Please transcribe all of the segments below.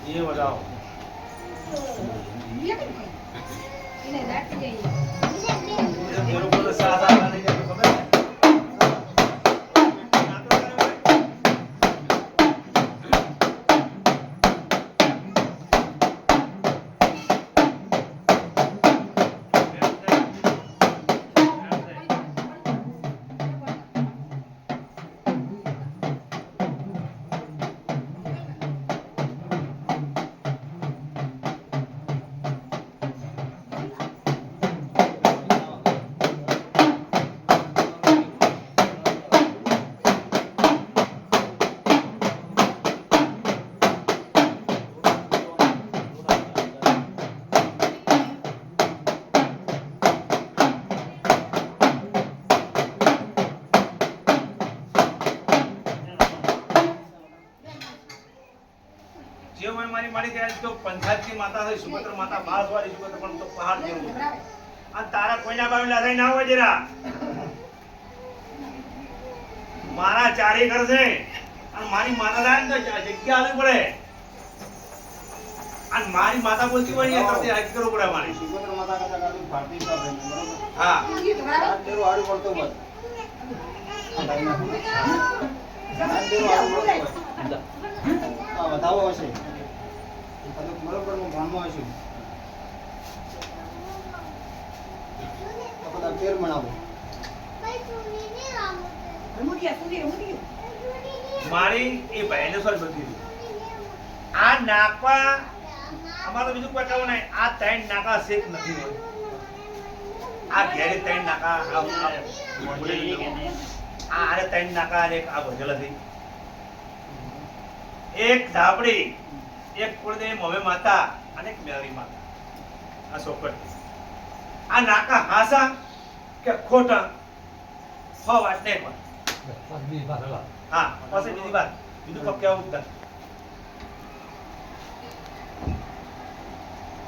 ये बताओ मेरे को तो सादा नहीं है खबर है જે મને મારી મારી ગયા તો પંચાયતની માતા છે સુગંત્ર માતા 12 વાળી સુગંત્ર પણ તો પહાડ જેવું આ તારા કોઈના બાવે લાસાઈ ના હોય જરા મારા ચારે ઘર છે અને મારી માતા થાય ને તો જગ્યા આલવી પડે અને મારી માતા બોલતી હોય ને તો તે હાથ કરવું પડે મારી સુગંત્ર માતા કરતા કાઢું ભારતી સાહેબ બરોબર હા આ તેરો આડું પડતો બસ આ તેરો આડું પડતો આ વધાવો હશે બરોબર હું ભણવા છું તો બધા પેર બનાવો મારી એ ભાઈને સોલ બધી આ નાકા અમાર તો બીજું કોઈ કામ નહીં આ ત્રણ નાકા શેક નથી હોય આ ઘેરે ત્રણ નાકા આ આરે ત્રણ નાકા એક આ ભજલ હતી એક ધાબડી એક કુળદેવી મોમે માતા અને એક મેરી માતા આ સોકટ આ નાકા હાસા કે ખોટા હો વાત નહીં પણ હા પછી બીજી વાત બીજું કપ કેવું ઉત્તર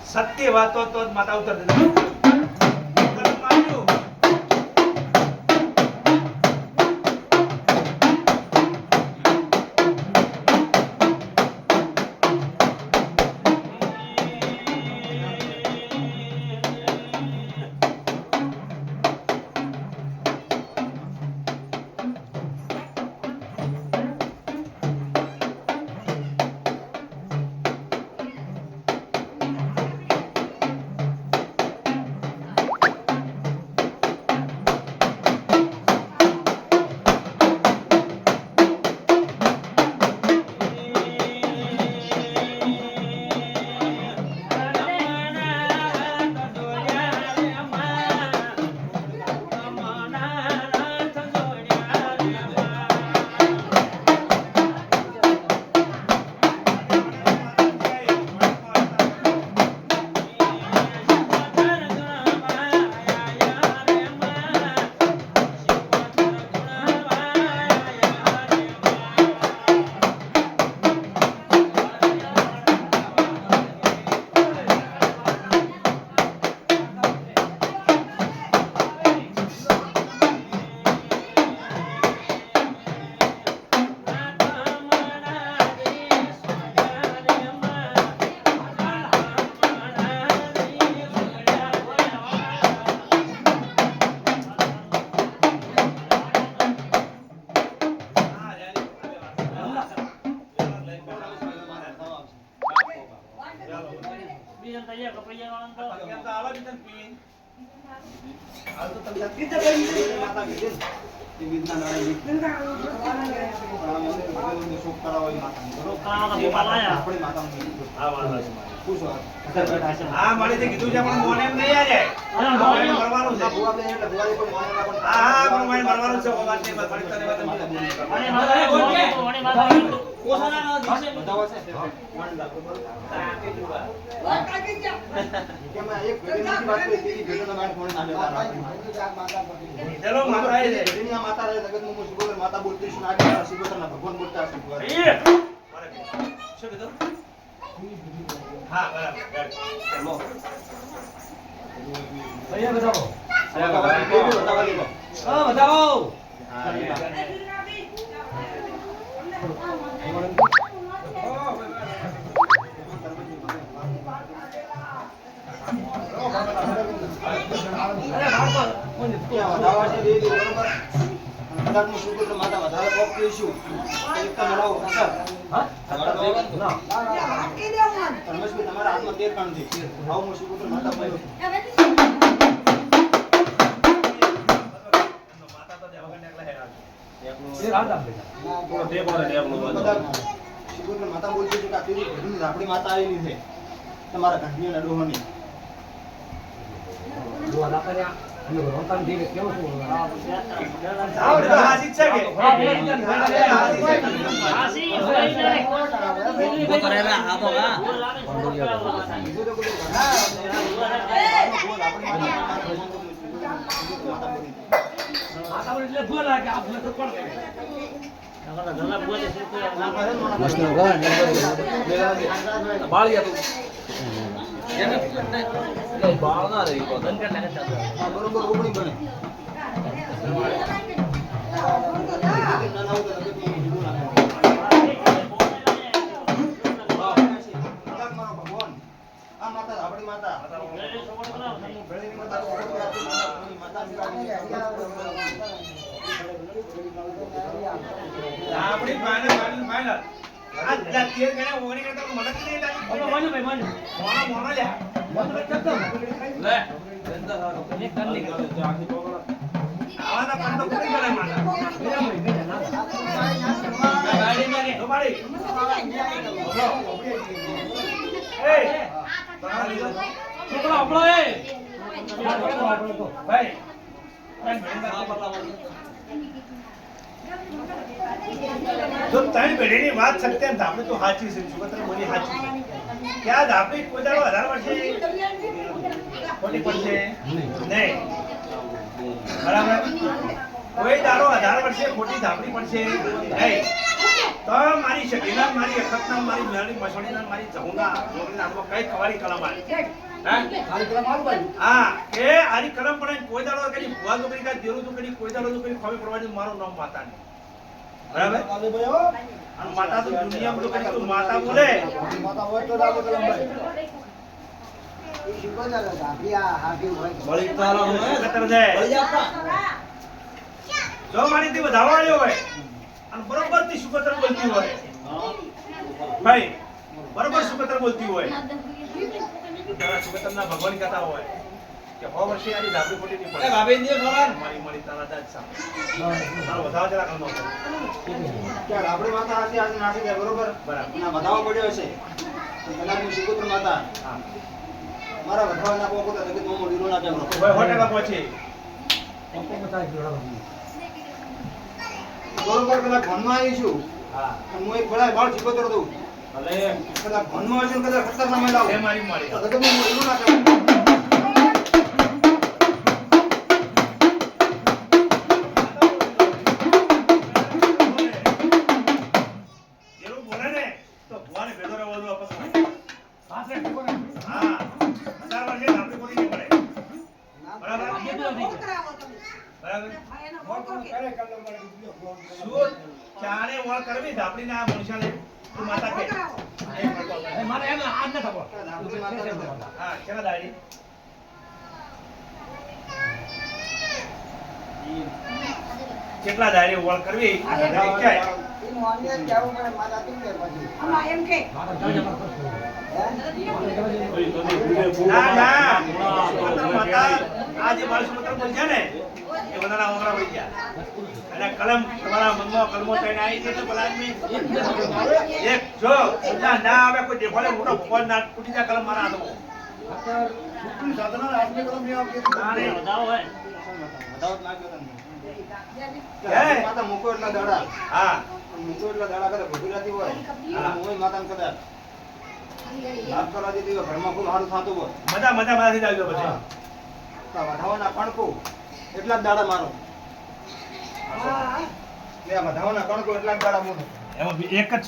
સત્ય વાતો તો માતા ઉત્તર દે માતા કીધી ને એ વિધના નારાયણ શોક કરાવો એ માતાની બરોબર આપણી માતાનું કીધું આ વાત છે પૂછો હા મારે તે કીધું છે પણ મોને એમ નહીં આજે મોને મરવાનું છે ભૂવા બેન એટલે ભૂવાજી પણ મોને ના પણ હા પણ મોને મરવાનું છે વાત નહીં બસ ફરી તને વાત બતાવો છે કેમાં એક ભેડીની વાત કરી તેની ભેડોના ગાંઠ મોને ના લેતા ચલો માતા એ છે ભેડીની આ માતા રહે જગતનું હું શિવોતર માતા બોલતી છું આગળ શિવોતરના ભગવાન બોલતા હશે શું કીધું હા બરાબર ચલો ભૈયા બતાવો બતાવો લીધો હા બતાવો માતા વધારે કોપ કહીશું તમારા હાથમાં તેર કાણ છે આવું હું શિવપુત્ર માતા બોલ્યો માતા તો દેવા ગણે એકલા હેરાન એ રાત આપે શિવપુત્ર માતા બોલતી છે કે આ તેરી ઘરની આપણી માતા આવેલી છે તમારા ઘરની નડોહની જો ના કર્યા અને રોકાણ દે કેવું શું આવડે તો હાસી છે કે હાસી હોય ને ઉભો કરેલા આ તો હા એટલે બોલા કે આપણે તો કોણ કરે બાળિયા તો બાળ ના રહી બરોબર ઓગણી બને ભગવાન આ માતા આપણી માતા આપણી ફાઇનલ આ તેર ગણે ઓગણી કરતા તો મદદ નહીં લાગી માનો ભાઈ માનો મોનો લ્યા લે આવાના પણ તો કોઈ ગણે માના ગાડી મારી તો મારી એ છોકરા આપણો એ ભાઈ જો ત્રણ પેઢીની વાત શકતે એમ ધાપડી તો સાચી છે સુગત્ર બોલી સાચી છે ક્યાં ધાપડી કોઈ દાડો 1000 વર્ષે ખોટી પડશે નહીં બરાબર કોઈ દાડો 1000 વર્ષે ખોટી ધાપડી પડશે નહીં તો મારી શક્તિના મારી અખતના મારી મેળી મસોડીના મારી જહુના નોકરીના આમાં કઈ ખવાડી કલમ આવી હા કે આરી કલમ પડે કોઈ દાડો કદી ભુવા નોકરી કા દેરું તો કદી કોઈ દાડો તો કદી ખોવી પડવાની મારું નામ માતા નહીં બરાબર અને માતા તો દુનિયામાં તો કદી તું માતા બોલે માતા હોય તો ડાબો કલમ ભાઈ બળી તારા હોય કતર જાય જો મારી થી વધારવા આવ્યો હોય અને બરોબર થી સુકતર બોલતી હોય ભાઈ બરોબર સુકતર બોલતી હોય તારા સુકતરના ભગવાન કહેતા હોય કે 100 વર્ષે આની ધાબળી ખોટી નહીં પડે ભાભી ને ખબર મારી મળી તારા દાદ સામે તારો વધાવ જરા કલમો કે આપણી માતા આસી આસી નાસી જાય બરોબર બરાબર ના વધાવો પડ્યો છે તો કલાકની શિકોત્ર માતા હા મારા વધાવાના પોકો તો જગત મોમો લીલો ના કેમ કોઈ 100% પહોંચી બરોબર પેલા ઘનમાં આવીશું હા અને હું એક ભલા બાળ શિકોત્ર દઉં ભલે કદાચ ઘનમાં આવીશું કદાચ ખતરના મેળાવ એ મારી મળી તો જગત મોમો લીલો ના કેમ એવું બોલે ને તો ભુવાને ભેગો રહેવાનું આપસ હા 1000 વર્ષે ધાબળી ખોટી નહીં પડે બરાબર શું ચારે વળ કરવી ધાપડીને આ મનુષ્યને તું માતા કે મારે એમ આજ ન થવો આપણી માતા નથી. હા કેના દાડી કેટલા દાડી વળ કરવી આ દાડી ક્યાંય ના ના સુપત્ર માતા આ જે બાળ સુપત્ર બોલ છે ને એ સોનાના ઓમરા વળી ગયા અને કલમ તમારા મનમાં કલમો થઈને આવી છે તો ભલા આદમી એક જો ના ના આવે કોઈ દેખાડે મોટો ફોન ના તૂટી જાય કલમ મારા હાથમાં છોકરી સાધના હાથની કલમ નહીં આવતી. ના રે વધાવો હોય વધાવત ના કર્યો ને. હે? માતા મૂકો એટલા દાડા હા મૂકો એટલા દાડા કરે ભૂખી રહેતી હોય હા. હું માતાને કદાચ લાભ કરવા દીધી હોય ઘરમાં ખૂબ સારું થતું હોય મજા મજા મારાથી જ આવજો પછી હા. તો વધાવાના કણકો એટલા જ દાડા મારો ને આ વધાવાના કણકો એટલા જ દાડા મોટો એમાં એક જ